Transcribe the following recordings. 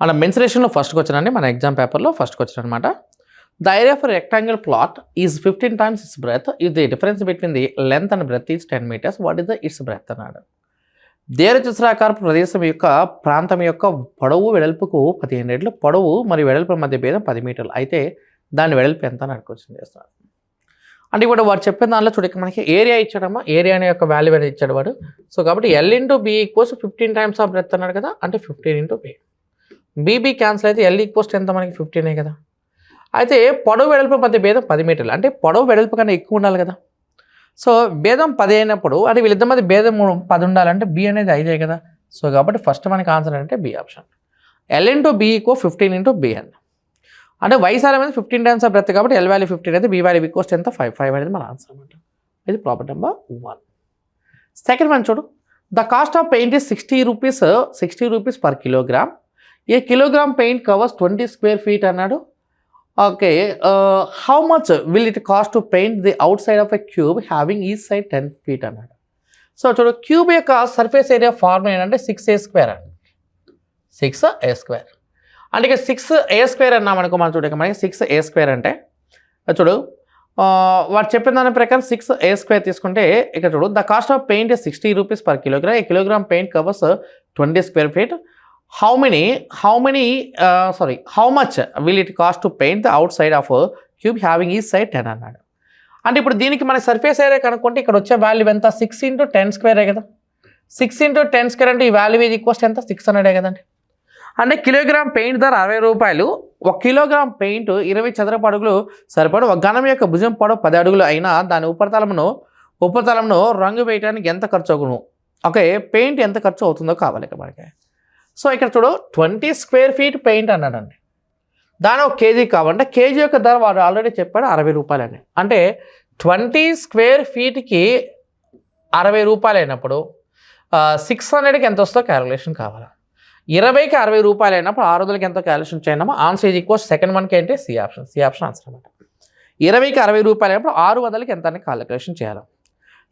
మన మెన్సురేషన్లో first question అండి, మన ఎగ్జామ్ పేపర్లో ఫస్ట్ క్వశ్చన్ అనమాట. The area of rectangle plot is 15 times its breadth if the difference between the length and breadth is 10 meters. What is the its breadth అన్నాడు. దీర్ఘచతురాకారపు ప్రదేశం యొక్క ప్రాంతం యొక్క పొడవు వెడల్పుకు 15 రెట్లు, పొడవు మరియు వెడల్పు మధ్య భేదం 10 మీటర్లు అయితే దాని వెడల్పు ఎంత అని క్వశ్చన్ చేస్తాడు. అంటే ఇప్పుడు వాడు చెప్పిన దానిలో చూడక మనకి ఏరియా ఇచ్చాడమ్మా, ఏరియా అనే యొక్క వాల్యూ అనేది ఇచ్చాడు వాడు. సో కాబట్టి L into B equals 15 times of breadth అన్నాడు కదా, అంటే 15 into B. బీబీ క్యాన్సిల్ అయితే L ఈక్వల్స్ ఎంత మనకి 15 కదా. అయితే పొడవు వెడల్పు మధ్య భేదం 10 మీటర్లు, అంటే పొడవు వెడల్పు కన్నా ఎక్కువ ఉండాలి కదా. సో భేదం 10 అయినప్పుడు అంటే వీళ్ళిద్దరి మధ్య భేదం 10 ఉండాలంటే B అనేది 5 కదా. సో కాబట్టి ఫస్ట్ మనకి ఆన్సర్ అంటే B option. L into B equal 15 into BN. అంటే వైశాల్ అనేది 15 times ఆఫ్ బ్రెత్ కాబట్టి L వాల్యూ 15 అయితే B వాల్యూ ఈక్వల్స్ ఎంత 5 అనేది మన ఆన్సర్ అనమాట. ఇది ప్రాబ్లం నెంబర్ 1. సెకండ్ వన్ చూడు. The cost of paint is 60 rupees per kilogram. A kilogram paint covers 20 square feet అన్నాడు. Okay, how much will it cost to paint the out side of a cube having each side 10 feet అన్నాడు. So చూడు, cube యొక్క surface area formula ఏంటంటే 6a² అండి. 6a². అంటే ఇక 6a² అన్నామనుకో మనం చూడక మనకి 6a² అంటే చూడు వాడు చెప్పిన దాని ప్రకారం 6a² తీసుకుంటే ఇక్కడ చూడు, the cost of paint 60 rupees per kilogram. A kilogram paint covers 20 square feet. How much will it cost to paint the outside of a cube having each side 10 అన్నాడు. అంటే ఇప్పుడు దీనికి మన సర్ఫేస్ ఏరియా కనుక్కుంటే ఇక్కడ వచ్చే వాల్యూ ఎంత 6 into 10 square కదా. 6 into 10 square అంటే ఈ వాల్యూ ఇది ఈక్వల్స్ ఎంత 600 కదండి. అంటే కిలోగ్రామ్ పెయింట్ ధర 60 రూపాయలు. 1 kilogram పెయింట్ 20 చదరపు అడుగులు సరిపడు. ఒక ఘనం యొక్క భుజం పొడవు 10 అడుగులు అయినా దాని ఉపరితలంను రంగు వేయడానికి ఎంత ఖర్చు అవును. ఓకే, పెయింట్ ఎంత ఖర్చు అవుతుందో కావాలి ఇక్కడ మనకి. సో ఇక్కడ చూడు 20 square feet పెయింట్ అన్నాడండి. దాని 1 kg కావాలంటే కేజీ యొక్క ధర వాడు ఆల్రెడీ చెప్పాడు 60 రూపాయలు అని. అంటే 20 square feetకి 60 రూపాయలు అయినప్పుడు 600కి ఎంత వస్తుందో క్యాలిక్యులేషన్ కావాలి. 20కి 60 రూపాయలు అయినప్పుడు 600కి ఎంతో క్యాలిక్యులేషన్ చేయడమా. ఆన్సర్ ఈజ్ ఈక్వల్స్ సెకండ్ వన్కి ఏంటి సి ఆప్షన్ ఆన్సర్ అనమాట. 20కి 60 రూపాయలు అయినప్పుడు 600కి ఎంత అని క్యాలిక్యులేషన్ చేయాలి.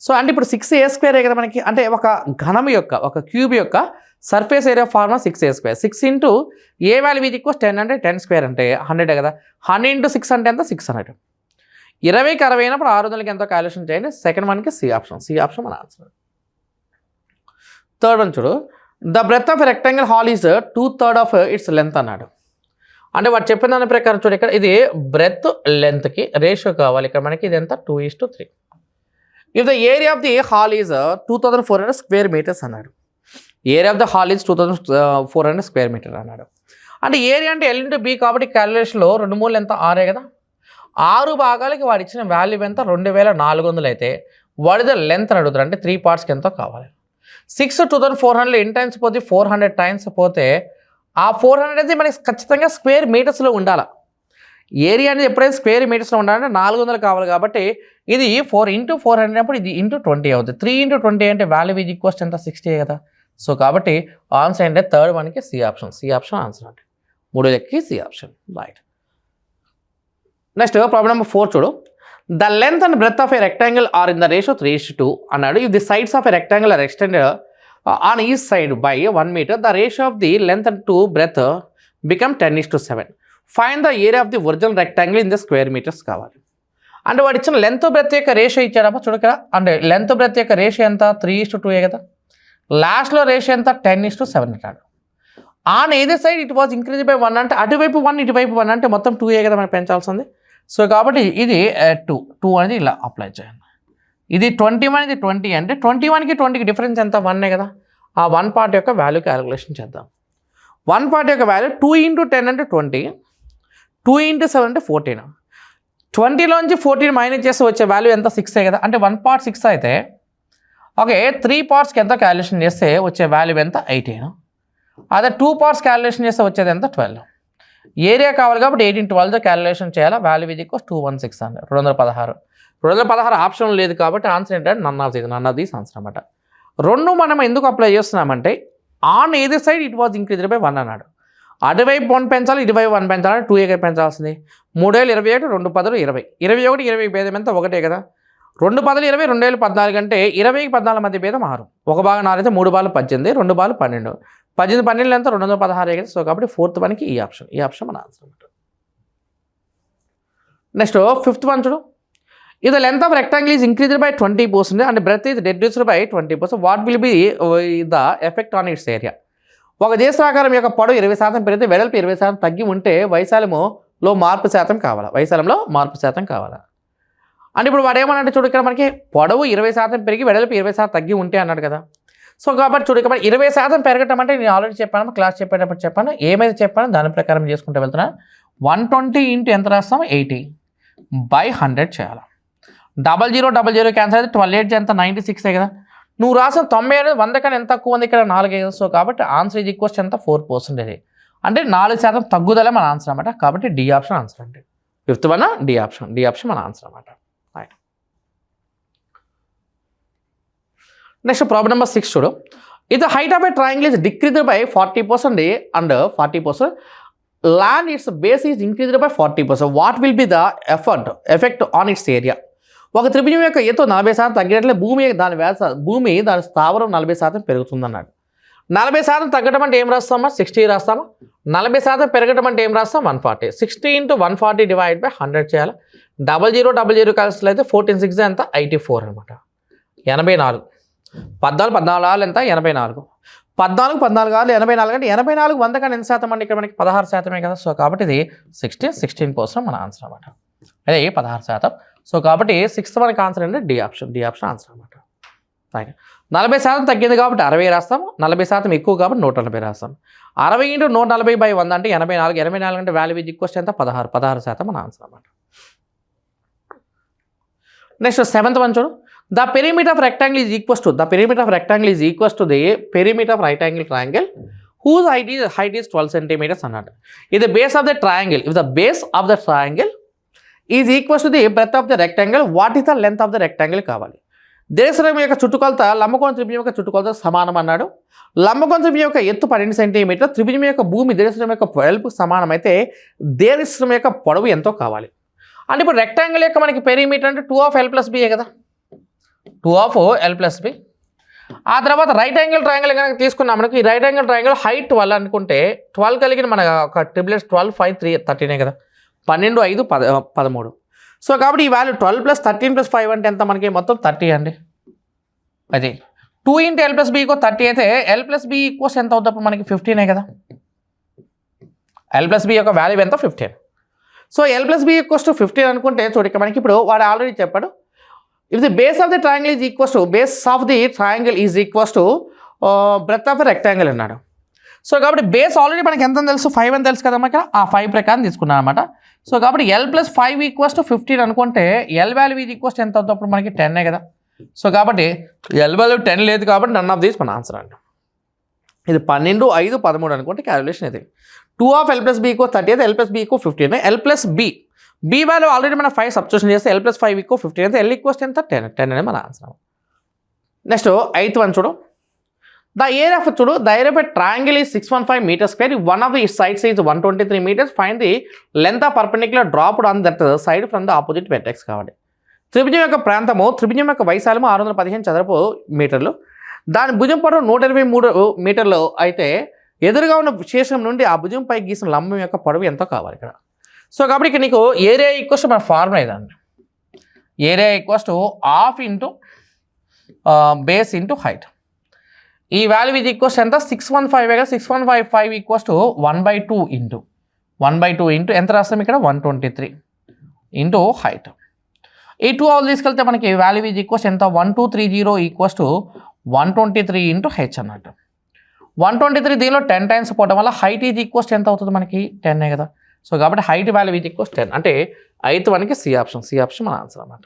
సో అంటే ఇప్పుడు 6a² కదా మనకి. అంటే ఒక ఘనం యొక్క ఒక క్యూబ్ యొక్క surface area formula 6a². 6 into ఏ వాల్యూ ఇది ఈక్వల్స్ 10 అంటే 10 square అంటే 100 కదా. 100 into 6 అంటే ఎంత 600. 20కి 60 అయినప్పుడు 600కి ఎంతో క్యాలిక్యులేషన్ చేయండి. సెకండ్ వన్కి సి ఆప్షన్ మన ఆన్సర్. థర్డ్ వన్ చూడు. The breadth of rectangle hall is 2/3 of its length అన్నాడు. అంటే వాడు చెప్పిన దాని ప్రకారం చూడు, ఇక్కడ ఇది బ్రెత్ లెంత్కి రేషియో కావాలి. ఇక్కడ మనకి ఇది ఎంత 2:3. If the area of the hall is 2400 square meters అన్నాడు. Area of the hall is 2400 square meter అన్నాడు. అంటే ఏరియా అంటే L into B కాబట్టి క్యాలిక్యులేషన్లో 2 3 ఎంత 6 కదా. 6 భాగాలకి వాడు ఇచ్చిన వాల్యూ ఎంత 2400 అయితే వాడి ద లెంత్ అని అడుగుతారు. అంటే 3 partsకి ఎంతో కావాలి. 6 2400 ఎన్ని టైమ్స్ పోతే 400 times పోతే ఆ 400 అయితే మనకి ఖచ్చితంగా స్క్వేర్ మీటర్స్లో ఉండాలి. ఏరియా అనేది ఎప్పుడైతే స్క్వేర్ మీటర్స్లో ఉండాలంటే 400 కావాలి. కాబట్టి ఇది 4 into 400 అయినప్పుడు ఇది into 20 అవుతుంది. 3 into 20 అంటే వాల్యూ ఇది ఈక్వల్స్ ఎంత 60 కదా. సో కాబట్టి ఆన్సర్ అంటే థర్డ్ వన్కి సి ఆప్షన్ ఆన్సర్ అంటే 3 లెక్కకి C option right. Next problem number 4 చూడు. The length and breadth of a rectangle are in the ratio 3:2 అన్నాడు. If the sides of a rectangle are extended on each side by 1 meter, the ratio of the length and to breadth become 10:7. Find the area of the original rectangle in the square metres కావాలి. అంటే వాడు ఇచ్చిన length breadth యొక్క ratio ఇచ్చాడమ్మా చూడక. అంటే length breadth యొక్క ratio ఎంత 3:2 కదా. లాస్ట్లో రేషియో ఎంత 10:7 ఇచ్చాడు. ఆన్ ఏదే side it was increase by 1 అంటే అటువైపు 1 ఇటువైపు 1 అంటే మొత్తం 2 కదా మనం పెంచాల్సింది. సో కాబట్టి ఇది 2 అనేది ఇలా అప్లై చేయండి. ఇది 21 ఇది 20 అంటే 21కి 20కి డిఫరెన్స్ ఎంత 1 కదా. ఆ 1 part యొక్క వాల్యూ క్యాలిక్యులేషన్ చేద్దాం. 1 part యొక్క వాల్యూ 2 into 10 అంటే 20, 2 into 7 అంటే 14. 20లోంచి 14 మైనస్ చేస్తే వచ్చే వాల్యూ ఎంత 6 కదా. అంటే 1 part 6 అయితే ఓకే 3 partsకి ఎంత క్యాలిక్యులేషన్ చేస్తే వచ్చే వాల్యూ ఎంత 18. అదే 2 parts క్యాలిక్యులేషన్ చేస్తే వచ్చేది ఎంత 12. ఏరియా కావాలి కాబట్టి 8 into 12తో క్యాలిక్యులేషన్ చేయాలి. వాల్యూ ఇది ఈక్వల్స్ 216 216 ఆప్షన్ లేదు కాబట్టి ఆన్సర్ ఏంటంటే నన్ ఆఫ్ దీస్ ఆన్సర్ అనమాట. 2 మనం ఎందుకు అప్లై చేస్తున్నామంటే ఆన్ ఏదే side it was increased by 1 అన్నాడు. అటువైపు 1 పెంచాలి, ఇటువైపు 1 పెంచాలి, 2 పెంచాల్సింది. 3 27 2 10 20 21 20 భేదం ఎంత 1 కదా. 2 10 20 2 14 అంటే 20కి 14 మధ్య భేదం 6. 1 భాగం 4 అయితే 3 బాలు 18, 2 బాలు 12. 18 12 లెంత్ 216 కదా. సో కాబట్టి ఫోర్త్ వన్కి ఈ ఆప్షన్ మన ఆన్సర్ అనమాట. నెక్స్ట్ ఫిఫ్త్ వన్ చూడు. If the length of rectangle is increased by 20% and breadth is reduced by 20%, what will be the effect on its area? ఒక దేశాకారం యొక్క పొడవు 20% పెరిగితే వెడల్పు 20% తగ్గి ఉంటే వైశాల్యంలో మార్పు శాతం కావాలా? అంటే ఇప్పుడు వాడు ఏమన్నా చూడు, ఇక్కడ మనకి పొడవు 20% పెరిగి వెడల్పు 20% తగ్గి ఉంటే అన్నాడు కదా. సో కాబట్టి చూడు, ఇక్కడ 20% పెరగటం అంటే నేను ఆల్రెడీ చెప్పాను, క్లాస్ చెప్పేటప్పుడు చెప్పాను, ఏమైతే చెప్పాను దాని ప్రకారం చేసుకుంటూ వెళ్తున్నా. 120 ఇంటూ ఎంత రాస్తాం? 80 by 100 చేయాలి. 00 క్యాన్సర్ అయితే 12 ఎంత? 96 కదా. నువ్వు రాసిన 90 అనేది 100 కన్నా ఎంత తక్కువ ఉంది? ఇక్కడ 4. సో కాబట్టి ఆన్సర్ ఇది ఈక్వల్స్ ఎంత? 4%. అంటే 4% తగ్గుదల మన ఆన్సర్ అనమాట. కాబట్టి డి ఆప్షన్ ఆన్సర్ అంటే ఫిఫ్త్ వన్ డి ఆప్షన్ మన ఆన్సర్ అనమాట. నెక్స్ట్ ప్రాబ్లం నెంబర్ 6 చూడు. If the height of a triangle is decreased by 40% and 40%, land its base is increased by 40%, what will be the effect on its area? ఒక త్రిభుజం యొక్క ఎత్తు 40% తగ్గినట్లే భూమి దాని స్థావరం 40% పెరుగుతుంది అన్నాడు. 40% తగ్గడం అంటే ఏం రాస్తామా? 60 రాస్తామా? 40% పెరగడం అంటే ఏం రాస్తాం? 140. 60 ఇంటూ 140 డివైడ్ బై 100 చేయాలి. 00 క్యాన్సిల్ అయితే 14 6 ఎంత? 84 అనమాట. 84. 14 ఎంత? 84. 14 ఆరు 84 అంటే 84 100 కన్నా ఎంత శాతం అండి? ఇక్కడ మనకి 16% కదా. సో కాబట్టి ఇది 16% మన ఆన్సర్ అనమాట. అదే 16%. సో కాబట్టి 6th మనకి ఆన్సర్ అంటే డి ఆప్షన్ ఆన్సర్ అనమాట. రైట్. 40% తగ్గింది కాబట్టి 60 రాస్తాం. 40% ఎక్కువ కాబట్టి 140 రాస్తాం. 60 ఇంటూ 140 బై 100 అంటే 84. 84 అంటే వాల్యూ ఈజ్ ఈక్వల్స్ ఎంత? 16% మన ఆన్సర్ అనమాట. నెక్స్ట్ 7th వన్ చూడు. The perimeter of rectangle is equals to the perimeter of right angle triangle whose height is 12 centimeters అన్నాడు. If the base of the triangle is equals to the breadth of the rectangle, what is the length of the rectangle కావాలి? దేశం యొక్క చుట్టుకొలత లంబకోణ త్రిభుజం యొక్క చుట్టుకొలత సమానం అన్నాడు. లంబకోణ త్రిభుజం యొక్క ఎత్తు 12 సెంటీమీటర్, త్రిభుజం యొక్క భూమి దేశం యొక్క వెడల్పు సమానం అయితే దేశం యొక్క పొడవు ఎంతో కావాలి. అంటే ఇప్పుడు రెక్టాంగిల్ యొక్క మనకి పెరిమీటర్ అంటే 2 కదా, 2 ఆ తర్వాత రైట్ యాంగిల్ ట్రయాంగిల్ కనుక తీసుకున్నాం మనకి, ఈ రైట్ యాంగిల్ ట్రయాంగిల్ హైట్ 12 అనుకుంటే 12 కలిగిన మన ఒక ట్రిపులెట్స్ 12 5 3 13 కదా, 12 5 13. సో కాబట్టి ఈ వాల్యూ 12 + 13 + 5 అంటే ఎంత మనకి? మొత్తం 30 అండి. అది 2 × L + B = 30 అయితే L + B ఈక్వల్స్ ఎంత అవుతుంది మనకి? 15 కదా. L + B యొక్క వాల్యూ ఎంత? 15. సో L + B = 15 అనుకుంటే చూడక మనకి ఇప్పుడు వాడు ఆల్రెడీ చెప్పాడు, if the base of the triangle is equals to breadth of a rectangle అన్నాడు. సో కాబట్టి బేస్ ఆల్రెడీ మనకి ఎంత తెలుసు? 5 అని తెలుసు కదా మనకి, ఆ 5 ప్రకారం తీసుకున్నాం అనమాట. సో కాబట్టి L + 5 = 15 అనుకుంటే L వాల్యూ ఈజ్ ఈక్వల్స్ ఎంత అవుతుంది అప్పుడు మనకి? 10 కదా. సో కాబట్టి L వాల్యూ 10 లేదు కాబట్టి నన్ ఆఫ్ దీస్ మన ఆన్సర్ అండి. ఇది 12 5 13 అనుకుంటే క్యాలిక్యులేషన్ ఇది. 2 of L + B = 30 అయితే L + B = 15. L + B value already మనం 5 సబ్స్టిట్యూషన్ చేస్తే L + 5 = 15 అయితే L ఈక్వల్స్ ఎంత? 10 అనేది మన ఆన్సర్. నెక్స్ట్ 8th వన్ చూడు. The area of a triangle is 615 meters square. If one of the sides is 123 meters, find the length of perpendicular dropped on that side from the opposite vertex కావాలి. త్రిభుజం యొక్క ప్రాంతము, త్రిభుజం యొక్క వైశాల్యము 615 చదరపు మీటర్లు, దాని భుజం పొడవు 123 మీటర్లు అయితే ఎదురుగా ఉన్న శీర్షం నుండి ఆ భుజంపై గీసిన లంబం యొక్క పొడవు ఎంతో కావాలి ఇక్కడ. సో కాబట్టి ఇక్కడ నీకు ఏరియా ఈక్వల్స్ మన ఫార్ములా ఇదండి. Area equals ½ into base into height. ఈ వాల్యూ ఇది ఈక్వల్స్ ఎంత? 615 కదా. 6155 ఈక్వల్స్ 1/2 ఇంటూ ఎంత రాస్తాం ఇక్కడ? 123 ఇంటూ హైట్. ఈ 2 అవర్ తీసుకెళ్తే మనకి వాల్యూ ఇది ఈక్వల్స్ ఎంత? 1230 ఈక్వల్స్ 123 ఇంటూ హెచ్ అన్నట్టు. 123 దీనిలో 10 టైమ్స్ పోవడం వల్ల హైట్ ఇది ఈక్వల్స్ ఎంత అవుతుంది మనకి? 10 కదా. సో కాబట్టి హైట్ వాల్యూ ఇది ఈక్వల్స్ 10. అంటే 8th వన్కి సి ఆప్షన్ మన ఆన్సర్ అన్నమాట.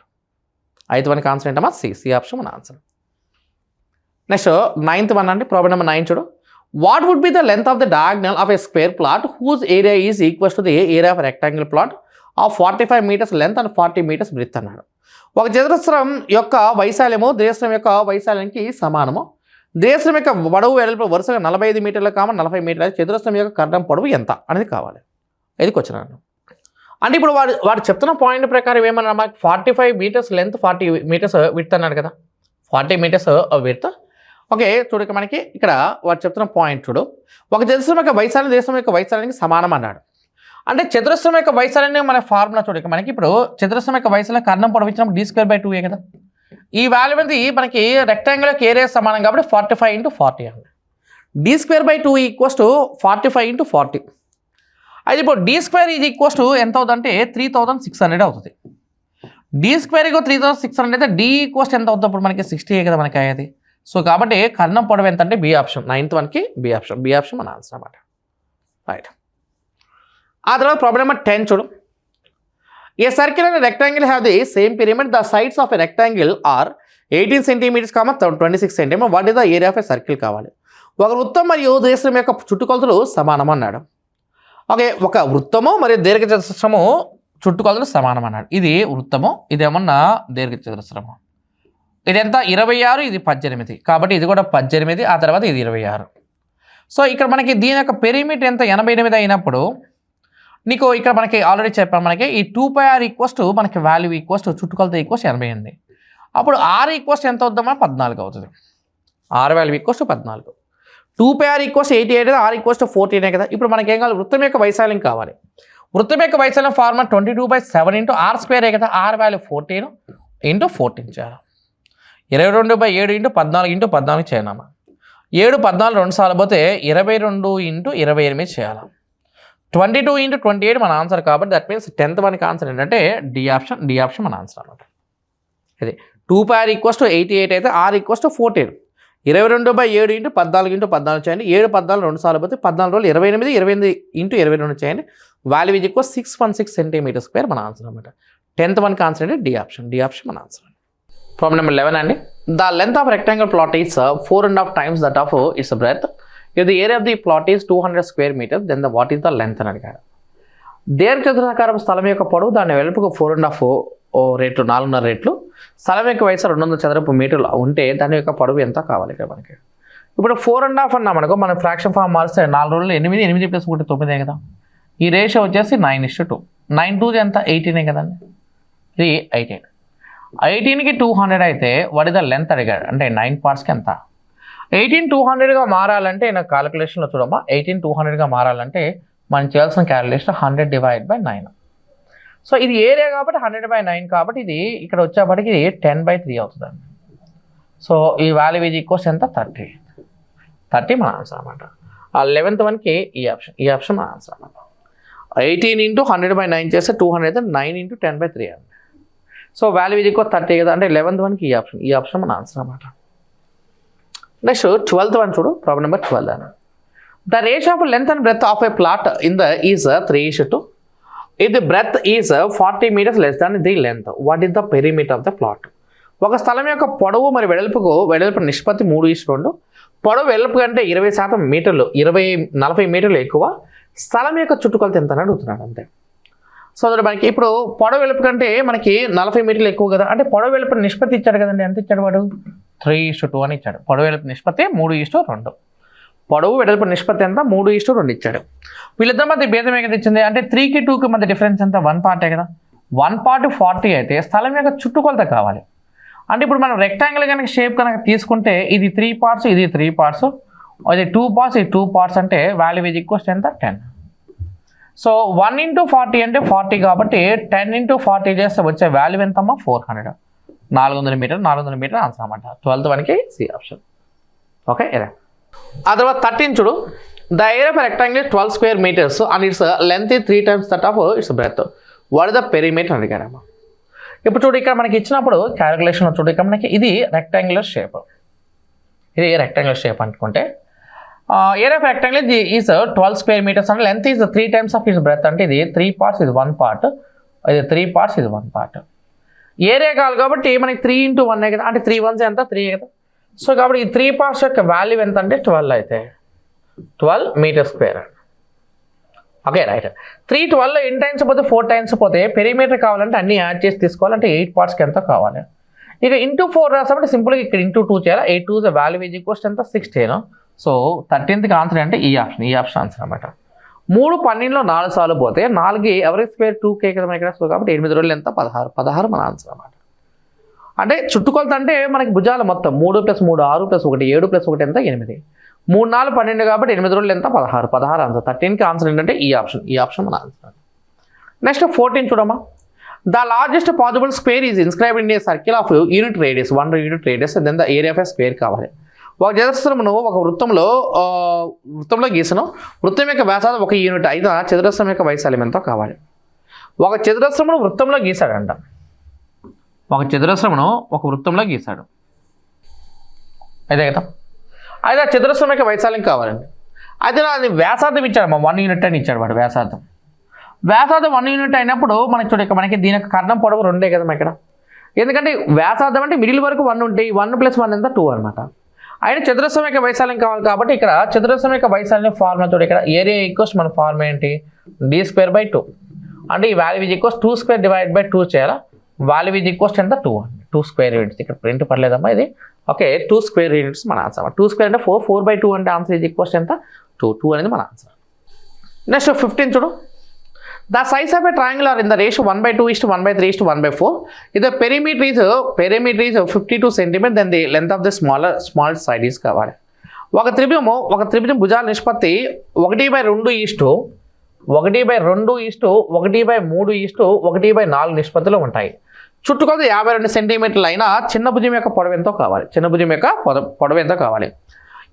8th వన్కి ఆన్సర్ ఏంటమ్మా? సి ఆప్షన్ మన ఆన్సర్. నెక్స్ట్ 9th వన్ అండి. ప్రాబ్లం నెంబర్ 9 చూడు. What would be the length of the diagonal of a square plot whose area is equals to the area of rectangle plot of 45 meters length and 40 meters breadth అన్నాడు. ఒక చతురస్రం యొక్క వైశాల్యము దేశం యొక్క వైశాల్యానికి సమానము. దేశం యొక్క పొడవు వెడల్పు వరుసగా 45 మీటర్లు 40 మీటర్లు. చతురస్రం యొక్క కర్ణం పొడవు ఎంత అనేది కావాలి. ఇది క్వశ్చన్ అన్న. అంటే ఇప్పుడు వాడు చెప్తున్న పాయింట్ ప్రకారం ఏమన్నా మనకి 45 meters లెంత్ 40 meters విడ్త్ అన్నాడు కదా. 40 meters విడ్త్ ఓకే చూడక మనకి ఇక్కడ వాడు చెప్తున్న పాయింట్ చూడు, ఒక చతురస్రం యొక్క వైశాల్యం దేశం యొక్క వైశాల్యానికి సమానం అన్నాడు. అంటే చతురస్రం యొక్క వైశాల్యాన్ని మన ఫార్ములా చూడక మనకి ఇప్పుడు చతురస్రం యొక్క వైశాల్యం కర్ణం పొడవు ఇచ్చినప్పుడు d²/2 కదా. ఈ వాల్యూ అనేది మనకి రెక్టాంగిల్ యొక్క ఏరియా సమానం కాబట్టి 45 × 40 అండి. d²/2 = 45 × 40. అయితే ఇప్పుడు d² ఎంత అవుతుందంటే 3600 అవుతుంది. d² 3600 అయితే d ఎంత అవుతుంది అప్పుడు మనకి 60 కదా మనకి అయ్యేది. సో కాబట్టి కర్ణం పొడవు ఎంత అంటే బి ఆప్షన్, 9th వన్కి బి ఆప్షన్ మన ఆన్సర్ అన్నమాట. రైట్. ఆ తర్వాత ప్రాబ్లం నెంబర్ 10 చూడు. A circle and rectangle have the same pyramid, the sides of a rectangle are 18 centimetres, 26 centimetre, what is the area of a circle కావాలి. ఒక వృత్తం మరియు దీర్ఘచతురం యొక్క చుట్టుకొలతలు సమానం అన్నాడు. ఓకే, ఒక వృత్తము మరియు దీర్ఘచతురస్రము చుట్టుకొలతలు సమానం అన్నాడు. ఇది వృత్తము, ఇదేమన్నా దీర్ఘచతురస్రము. ఇది ఎంత 26, ఇది 18, కాబట్టి ఇది కూడా 18, ఆ తర్వాత ఇది 26. సో ఇక్కడ మనకి దీని యొక్క పెరిమీటర్ ఎంత 88 అయినప్పుడు నీకు ఇక్కడ మనకి ఆల్రెడీ చెప్పాను, మనకి ఈ 2πr మనకి వాల్యూ చుట్టుకొలత 88. అప్పుడు r ఎంత అవుద్దామా 14 అవుతుంది. r value 14. 2πr 88, r 14 కదా. ఇప్పుడు మనకి ఏం కావాలి, వృత్తం యొక్క వైశాల్యం కావాలి. వృత్తం యొక్క వైశాల్యం ఫార్ములా 22/7 × r² కదా. r వాల్యూ 14 × 14 చేయాలి. 22/7 × 14 × 14 చేయనమ్మా. 7 14 2 సార్లు పోతే 22 × 28 చేయాలి. 22 × 28 మన ఆన్సర్ కాబట్టి దట్ మీన్స్ 10th వన్కి ఆన్సర్ ఏంటంటే డి ఆప్షన్ మన ఆన్సర్ అనమాట. ఇది 2πr 88 అయితే r 14. 22/7 × 14 × 14 చేయండి. 7 14 2 సార్లు పోతే 14 రోజులు 28, 28 × 22 చేయండి. వాల్యూ ఈజ్ 616 సెంటీమీటర్ స్క్వేర్ మన ఆన్సర్ అనమాట. 10th వన్కి ఆన్సర్ అంటే డి ఆప్షన్ మన ఆన్సర్. ప్రాబ్లం నెంబర్ 11 అండి. The length of rectangle plot is 4.5 times that of its breadth. If the area of the plot is 200 square meters, then what is the length అని అడిగాడు. దీర్ఘచతురస్రాకారం స్థలం యొక్క పొడవు దాని వెలుపుకు 4.5 రెట్లు 4.5 రెట్లు, స్థలం యొక్క వయసు 200 చదరపు మీటర్లు ఉంటే దాని యొక్క పొడవు ఎంత కావాలి ఇక్కడ మనకి. ఇప్పుడు 4.5 అన్నా మనకు మనం ఫ్రాక్షన్ ఫామ్ మారిస్తే 4 రోజులు 8, 8 + 1 9 కదా. ఈ రేషియో వచ్చేసి 9:2. 9 2 ఎంత 18 కదండి. ఇది 18. 18కి 200 అయితే వాట్ ఇస్ ద లెంత్ అడిగాడు. అంటే 9 పార్ట్స్కి ఎంత. 18 200గా మారాలంటే నాకు క్యాలిక్యులేషన్లో చూడమ్మా, 18 200గా మారాలంటే మనం చేయాల్సిన క్యాలిక్యులేషన్ 100/9. సో ఇది ఏరియా కాబట్టి 100/9 కాబట్టి ఇది ఇక్కడ వచ్చేప్పటికి 10/3 అవుతుందండి. సో ఈ వాల్యూ ఈజ్ ఎంత 30 మన ఆన్సర్ అనమాట. ఆ 11th వన్కి ఈ ఆప్షన్ మన ఆన్సర్ అనమాట. 18 × 100/9 చేస్తే 200 అయితే 9 × 10/3 అండి. సో వాల్యూ ఈజ్ 30 కదా. అంటే 11th వన్కి ఈ ఆప్షన్ మన ఆన్సర్ అనమాట. నెక్స్ట్ 12th వన్ చూడు. ప్రాబ్లం నెంబర్ 12 అని. The ratio of length and breadth of a plot is 3:2. If the breadth is 40 meters less than the length, what is the perimeter of the plot. ఒక స్థలం యొక్క పొడవు మరి వెడల్పు నిష్పత్తి 3:2. పొడవు వెడల్పు కంటే 20% మీటర్లు 40 మీటర్లు ఎక్కువ, స్థలం యొక్క చుట్టుకొలత ఎంత అని అడుగుతున్నాడు అంతే. సో మనకి ఇప్పుడు పొడవు వెలుపు కంటే మనకి 40 మీటర్లు ఎక్కువ కదా. అంటే పొడవు వెలుపు నిష్పత్తి ఇచ్చాడు కదండి. ఎంత ఇచ్చాడు వాడు 3:2 అని ఇచ్చాడు. పొడవు వెలుపు నిష్పత్తి 3:2. పొడవు వెడల్పు నిష్పత్తి ఎంత 3:2 ఇచ్చాడు. వీళ్ళిద్దరి మధ్య భేదమే కదా ఇచ్చింది. అంటే 3కి 2కి మధ్య డిఫరెన్స్ ఎంత 1 పార్టే కదా. 1 part 40 అయితే స్థలం యొక్క చుట్టుకొలత కావాలి. అంటే ఇప్పుడు మనం రెక్టాంగిల్ కనుక షేప్ కనుక తీసుకుంటే ఇది 3 parts, ఇది 3 parts, అది 2 parts, ఇది 2 parts అంటే వాల్యూ ఈజ్ ఎంత 10. సో 1 × 40 అంటే 40 కాబట్టి 10 × 40 చేస్తే వచ్చే వాల్యూ ఎంతమ్మా 400. 400 మీటర్ ఆన్సర్ అన్నమాట. 12th వన్కి సి ఆప్షన్. ఓకే. ఆ తర్వాత 13 చూడు. The area of rectangle 12 square meters and its length 3 times that of its breadth, what is the perimeter అడిగాడమ్మా. ఇప్పుడు చూడు ఇక్కడ మనకి ఇచ్చినప్పుడు క్యాలిక్యులేషన్ చూడు, ఇక్కడ మనకి ఇది రెక్టాంగులర్ షేప్, అనుకుంటే area of rectangle is 12 square meters and length is 3 times of its breadth. అంటే ఇది 3 parts, ఇది 1 part, ఇది 3 parts, ఇది 1 part. ఏరియా కావాలి కాబట్టి మనకి 3 × 1 కదా. అంటే 3 1s ఎంత 3 కదా. సో కాబట్టి ఈ 3 parts యొక్క వాల్యూ ఎంత అంటే 12 అయితే 12 meters square. Okay right. 3 12 ఎన్ని టైమ్స్ పోతే 4 times పోతే పెరిమీటర్ కావాలంటే అన్ని యాడ్ చేసి తీసుకోవాలంటే 8 partsకి ఎంత కావాలి. ఇక ఇంటూ 4 రాసామంటే సింపుల్గా ఇక్కడ ఇంటూ 2 చేయాలి. 8 2 వాల్యూ ఈజ్ ఎంత 16. సో 13th ఆన్సర్ అంటే ఈ ఆప్షన్ ఆన్సర్ అనమాట. 3 12లో 4 సార్లు పోతే 4 ఎవరి స్క్వేర్ 2k కదా ఇక్కడ. సో కాబట్టి 8 రోజులు ఎంత 16 మన ఆన్సర్ అనమాట. అంటే చుట్టుకొలత అంటే మనకి భుజాలు మొత్తం 3 + 3 6 + 1 7 + 1 ఎంత 8, 3 4 12 కాబట్టి 8 రోజులు ఎంత 16 ఆన్సర్. 13కి ఆన్సర్ ఏంటంటే ఈ ఆప్షన్ మన ఆన్సర్. నెక్స్ట్ 14 చూడమ్మా. The largest possible square is inscribed in a circle of unit radius 1 unit radius then the area of a square కావాలి. ఒక చతురస్రమును ఒక వృత్తంలో గీసాను. వృత్తం యొక్క వ్యాసార్థం 1 యూనిట్ అయితే చతురస్రం యొక్క వైశాల్యం ఎంతో కావాలి. ఒక చతురస్రమును వృత్తంలో గీసాడంట. ఒక చతురస్రమును ఒక వృత్తంలో గీసాడు అయితే కదా. అయితే ఆ చతురస్రం యొక్క వైశాల్యం కావాలండి. అయితే అది వ్యాసార్థం ఇచ్చాడు, 1 యూనిట్ అని ఇచ్చాడు వాడు వ్యాసార్థం. 1 యూనిట్ అయినప్పుడు మనకి చూడ మనకి దీని యొక్క కర్ణం పొడవు 2 కదా ఇక్కడ. ఎందుకంటే వ్యాసార్థం అంటే మిడిల్ వరకు 1 ఉంటే 1 + 1 ఎంత 2 అనమాట. అయినా చతురస్రం యొక్క వైశాల్యం కావాలి కాబట్టి ఇక్కడ చతురస్రం యొక్క వైశాల్యం ఫార్ములా చూడ ఇక్కడ ఏరియా ఈక్వల్స్ మన ఫార్ములా ఏంటి d²/2 అంటే ఈ వాల్యూ ఈజ్ ఈక్వల్స్ 2² / 2 చేయాలా. వాల్యూ ఈజ్ ఈక్వల్స్ ఎంత 2 అండి. 2 స్క్వేర్ యూనిట్స్ ఇక్కడ ప్రింట్ పర్లేదమ్మా ఇది. ఓకే 2 స్క్వేర్ యూనిట్స్ మన ఆన్సర్. 2 స్క్వేర్ అంటే 4, 4/2 అంటే ఆన్సర్ ఈజ్ ఈక్వల్స్ ఎంత 2 అనేది మన ఆన్సర్. నెక్స్ట్ 15 చూడు. The size of a triangle are in the ratio 1/2:1/3:1/4. If the perimeter is 52 cm, then the length of the small side is కావాలి. ఒక త్రిభుజం భుజాల నిష్పత్తి 1/2:1/3:1/4 నిష్పత్తిలో ఉంటాయి. చుట్టుకొలత 52 సెంటీమీటర్లు అయినా చిన్న భుజం యొక్క పొడవు ఎంతో కావాలి.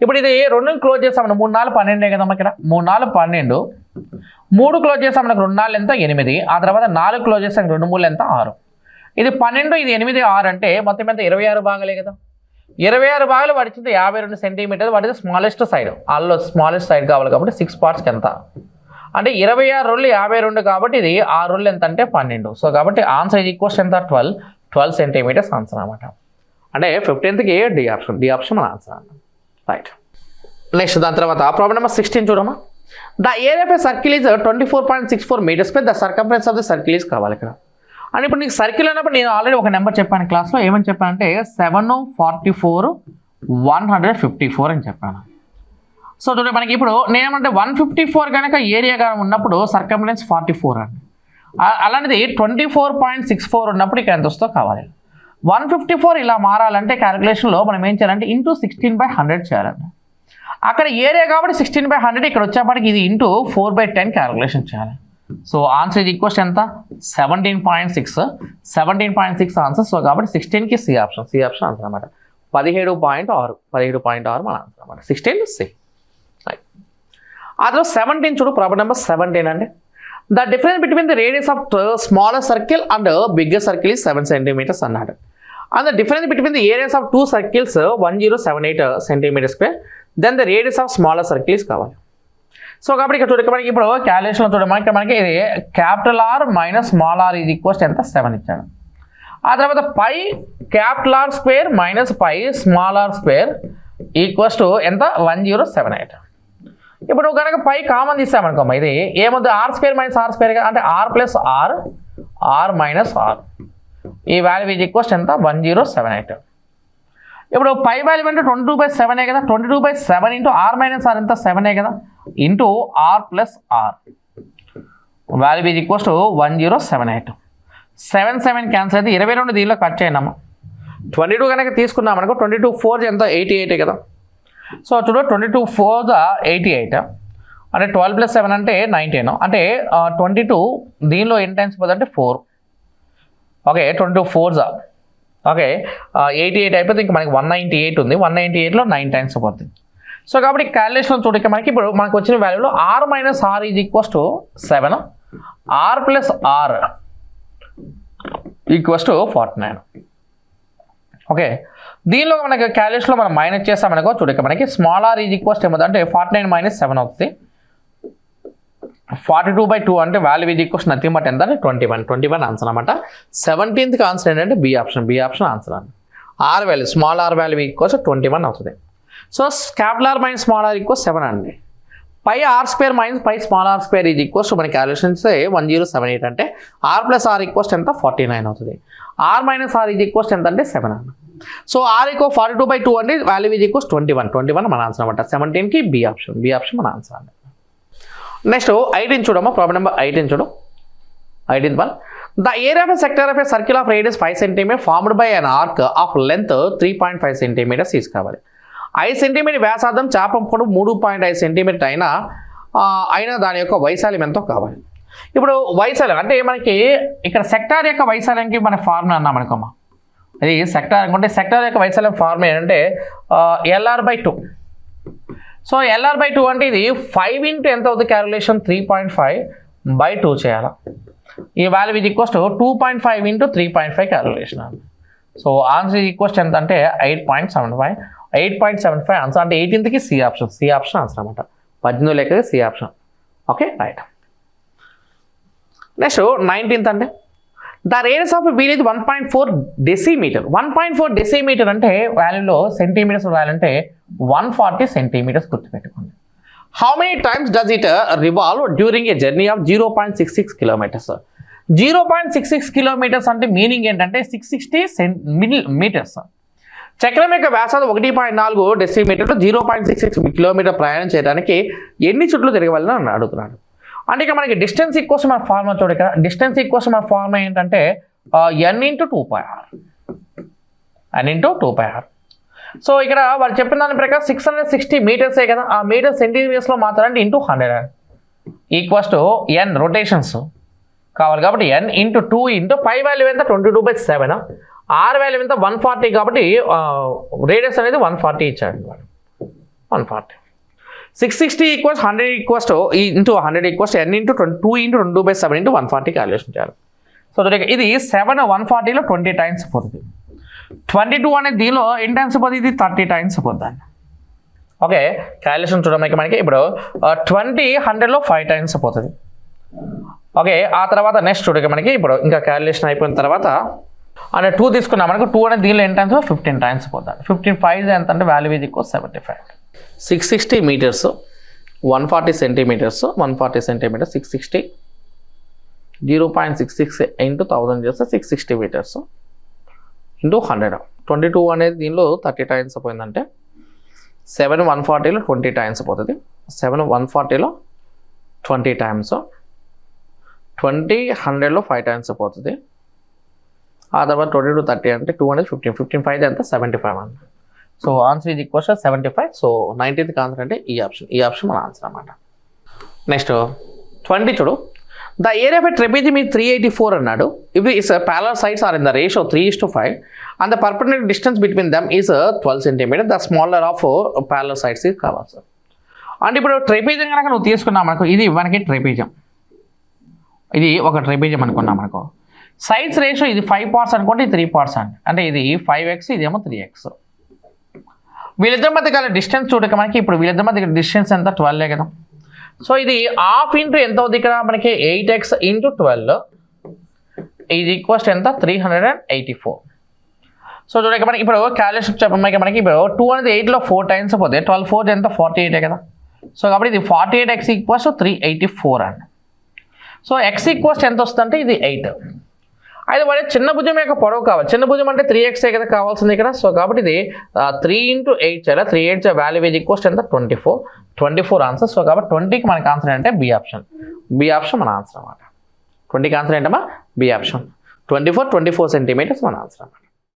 ఇప్పుడు ఇది 2 క్లోజ్ చేస్తాం. 3 4 12 కదమ్మా ఇక్కడ. 3 4 12, 3 క్లోజ్ చేస్తాం మనకు 2 4 ఎంత 8, ఆ తర్వాత 4 క్లోజ్ చేస్తాం 2 3 ఎంత 6. ఇది 12, ఇది 8, 6 అంటే మొత్తం ఎంత 26 భాగాలే కదా. 26 భాగాలు వాడిచింది 52 సెంటీమీటర్లు. వాడిది స్మాలెస్ట్ సైడ్, వాళ్ళలో స్మాలెస్ట్ సైడ్ కావాలి కాబట్టి 6 పార్ట్స్కి ఎంత అంటే 26 రోజులు 52 కాబట్టి ఇది 6 రోజులు ఎంత అంటే 12. సో కాబట్టి ఆన్సర్ ఈజ్ ఈక్వల్స్ ఎంత 12 సెంటీమీటర్స్ ఆన్సర్ అనమాట. అంటే 15కి డి ఆప్షన్ మన ఆన్సర్ అన్నమాట. రైట్. నెక్స్ట్ దాని తర్వాత ప్రాబ్లం నెంబర్ 16 చూడమ్మా. The area of a circle is 24.64 meters the circumference of the circle is కావాలి ఇక్కడ. అని ఇప్పుడు నీకు సర్కిల్ అన్నప్పుడు నేను ఆల్రెడీ ఒక నెంబర్ చెప్పాను క్లాస్లో. ఏమని చెప్పానంటే 744 154 అని చెప్పాను. సో చూడండి మనకి ఇప్పుడు నేనేమంటే 154 కనుక ఏరియా ఉన్నప్పుడు సర్కంఫరెన్స్ 44 అండి. అలాంటిది 24.64 ఉన్నప్పుడు ఇక్కడ ఎంత వస్తుందో కావాలి. 154 ఇలా మారాలంటే క్యాలిక్యులేషన్లో మనం ఏం చేయాలంటే ఇంటూ 16/100 చేయాలండి. అక్కడ ఏరియా కాబట్టి 16/100, ఇక్కడ వచ్చేప్పటికి ఇది ఇంటూ 4/10 క్యాలిక్యులేషన్ చేయాలి. సో ఆన్సర్ ఈజ్ ఈక్వల్స్ ఎంత 17.6 ఆన్సర్. సో కాబట్టి 16కి సి ఆప్షన్ ఆన్సర్ అనమాట. 17.6 మన ఆన్సర్ అనమాట. 16 సి. ఆ తర్వాత 17 చూడు. ప్రాబ్లం నెంబర్ 17 అండి. The difference between the radius of smaller circle and bigger circle is 7 centimetres అన్నాడు. And the difference between the areas of 2 circles 1078 centimetre square then the radius of smaller circle is కావాలి. So కాబట్టి ఇక్కడ చూడక మనకి ఇప్పుడు క్యాలిక్యులేషన్లో చూడడానికి మనకి ఇది capital R minus small r is equals ఎంత 7 ఇచ్చాడు. ఆ తర్వాత pi capital R square minus pi small r square equals to ఎంత 1078. ఇప్పుడు కనుక పై కామన్ తీస్తామనుకోమ్మా, ఇది ఏముంది R square minus R square అంటే R plus R minus R ఈ వాల్యూ ఈజ్ ఈక్వల్స్ ఎంత 1078. ఇప్పుడు పై వాల్యూ అంటే 22/7 కదా. 22/7 ఇంటూ R మైనస్ R ఎంత 7 కదా into R plus R value is equals to 1078. 7 cancel అయితే 22 దీనిలో కట్ చేయండి అమ్మ. 22 కనుక తీసుకున్నాం అనుకో 22 4 ఎంత 88 కదా. సో చూడు 22 4 88 అంటే 12+7 అంటే 19 అంటే 22 దీనిలో ఎన్ని టైమ్స్ పోతుంది అంటే 4. ఓకే 22 4 ఓకే 88 అయిపోతే ఇంకా మనకి 198 ఉంది. 198లో 9 టైమ్స్ పోతుంది. సో కాబట్టి క్యాలిక్యులేషన్ చూడక మనకి ఇప్పుడు మనకు వచ్చిన వాల్యూలో R minus R is equals to 7, R plus R equals to 49. Okay దీనిలో మనకి క్యాలిక్యులేషన్లో మనం మైనస్ చేస్తామనుకో చూడక మనకి స్మాల్ r ఈజ్ ఈక్వల్స్ ఏమవుతుంది అంటే 49 - 7 అవుతుంది. 42/2 అంటే value is equals nothing but ఎంత అంటే 21 ఆన్సర్ అనమాట. 17th ఆన్సర్ ఏంటంటే బి ఆప్షన్ ఆన్సర్ అండి. R value small r value equals 21 అవుతుంది. So capital R minus small r equals 7 అండి. Pi R square minus pi small r square is equals మన calculations 1078 అంటే R plus R equals ఎంత 49 అవుతుంది. R minus R is equals ఎంత అంటే 7 అన్న. So R equal 42/2 అంటే వాల్యూ ఈజ్ ఈక్వల్స్ 21 మన ఆన్సర్ అనమాట. 17కి బి ఆప్షన్ మన ఆన్సర్ అండి. నెక్స్ట్ 18 చూడమ్మా. ప్రాబ్లం నెంబర్ 18 చూడు. 18th one. The area of a sector of a circle of radius 5 cm formed by an arc of length 3.5 cm is కావాలి. 5 cm వ్యాసార్థం చాపం పొడవు 3.5 cm అయినా దాని యొక్క వైశాల్యం ఎంతో కావాలి. ఇప్పుడు వైశాల్యం అంటే మనకి ఇక్కడ సెక్టార్ యొక్క వైశాల్యానికి మన ఫార్ములా అన్నాం అనుకోమా. అది సెక్టార్ అనుకుంటే సెక్టార్ యొక్క వైశాల్యం ఫార్ములా ఏంటంటే LR/2. సో LR/2 అంటే ఇది 5 ఇంటూ ఎంత అవుతుంది క్యాలిక్యులేషన్ 3.5/2 చేయాలి. ఈ వాల్యూ ఇది equals to 2.5 into 3.5 calculation. So answer equals ఎంత అంటే 8.75 ఆన్సర్. అంటే 18th సి ఆప్షన్ ఆన్సర్ అనమాట. 18 లెక్క C option. Okay right. Next 19th అంటే ద రేడియస్ ఆఫ్ వీల్ ఇది 1.4 డెసిమీటర్. 1.4 డెసిమీటర్ అంటే వాల్యూలో సెంటీమీటర్స్ వాల్యూ అంటే 140 సెంటీమీటర్స్ గుర్తుపెట్టుకోండి. How many times does it revolve during a journey of 0.66 kilometres. 0.66 kilometres అంటే meaning ఏంటంటే 660 metres. చక్రం యొక్క వ్యాసార్థం 1.4 డెసిమీటర్లు 0.66 కిలోమీటర్ ప్రయాణం చేయడానికి ఎన్ని చుట్లు తిరగవాలని అని అడుగుతున్నాడు. అంటే ఇక మనకి డిస్టెన్స్ ఈక్వల్స్ మన ఫార్ములా చూడ. ఇక్కడ డిస్టెన్స్ ఈక్వల్స్ మన ఫార్ములా ఏంటంటే n ఇంటూ 2πr. సో ఇక్కడ వాళ్ళు చెప్పిన దాని ప్రకారం 660 మీటర్సే కదా. ఆ మీటర్ సెంటీమీటర్స్లో మాత్రం into 100 equals to n rotations కావాలి. కాబట్టి n into 2 into pi value ఎంత 22/7. ఆర్ వాల్యూ ఎంత 140 కాబట్టి రేడియస్ అనేది 140 ఇచ్చాడు. 140 660 equals 100 equals to into 100 equals n into 2 into 2/7 into 140 calculation చేయాలి. సో ఇది 7 140లో 20 టైమ్స్ పోతుంది. 22 అనేది దీనిలో ఎన్ని టైమ్స్ పోతుంది, ఇది 30 టైమ్స్ పోతుంది. ఓకే క్యాలిక్యులేషన్ చూడడానికి మనకి ఇప్పుడు 20 100లో 5 టైమ్స్ పోతుంది. ఓకే ఆ తర్వాత నెక్స్ట్ చూడక మనకి ఇప్పుడు ఇంకా క్యాలిక్యులేషన్ అయిపోయిన తర్వాత అంటే 2 తీసుకున్నాం మనకు 2 అనేది దీనిలో ఎన్ని టైమ్స్ 15 టైమ్స్ పోతుంది. 15 5 ఎంత అంటే వాల్యూ ఇది ఈక్వల్ 75. 660 మీటర్స్ 140 సెంటీమీటర్స్ 660 0.66 ఇంటూ 1000 చేస్తే 660 మీటర్స్ ఇంటూ 100. 22 అనేది దీనిలో 30 టైమ్స్ పోయిందంటే 7 140లో 20 టైమ్స్ పోతుంది. 7 140లో 20 టైమ్స్ 20 100లో 5 టైమ్స్ పోతుంది. ఆ తర్వాత 22 30 అంటే 2 అనేది 15 5 ఎంత 75 అన్న. సో ఆన్సర్ ఇది ఈక్వల్స్ 75. సో 19th ఆన్సర్ అంటే ఈ ఆప్షన్ మన ఆన్సర్ అన్నమాట. నెక్స్ట్ 20 చూడు. The area of trapezium is 384 అన్నాడు. ఇవి is parallel sides are in the ratio 3:5 and the perpendicular distance between them is 12 centimeter. The smaller of parallel sides is కావాలి sir. అంటే ఇప్పుడు ట్రెపెజియం కనుక నువ్వు తీసుకున్నావు మనకు, ఇది మనకి ట్రెపెజియం, ఇది ఒక ట్రెపెజియం అనుకున్నాం మనకు. సైడ్స్ రేషియో ఇది 5 పార్ట్స్ అనుకోండి, ఇది 3 పార్ట్స్ అండి. అంటే ఇది 5x ఇదేమో 3x. వీళ్ళిద్దరి మధ్య గల డిస్టెన్స్ చూడక మనకి ఇప్పుడు వీళ్ళిద్దరి మధ్య డిస్టెన్స్ ఎంత 12 కదా. సో ఇది హాఫ్ ఇంటూ ఎంత అవుతుంది ఇక్కడ మనకి 8x ఇంటూ 12 ఇది ఈక్వల్స్ ఎంత 384. సో చూడక మనకి ఇప్పుడు క్యాలిక్యులేషన్ చెప్పడానికి మనకి ఇప్పుడు 2 అనేది 8లో 4 టైమ్స్ పోతే 12 4 ఎంత 48 కదా. సో కాబట్టి ఇది 48x ఈక్వల్స్ 384 అండి. సో x ఈక్వల్స్ ఎంత వస్తుంది అంటే ఇది 8. అయితే వాడి చిన్న భుజం యొక్క పొడవు కావాలి. చిన్న భుజం అంటే 3x కదా కావాల్సింది ఇక్కడ. సో కాబట్టి ఇది 3 ఇంటూ 8 చేయాలి. 3 8 వాల్యూ ఈజ్ ఈక్వల్స్ ఎంత 24 ఆన్సర్. సో కాబట్టి 20కి మనకి ఆన్సర్ అంటే బి ఆప్షన్ మన ఆన్సర్ అన్నమాట. 20కి ఆన్సర్ ఏంటమ్మా బి ఆప్షన్. 24 సెంటీమీటర్స్ మన ఆన్సర్ అన్నమాట.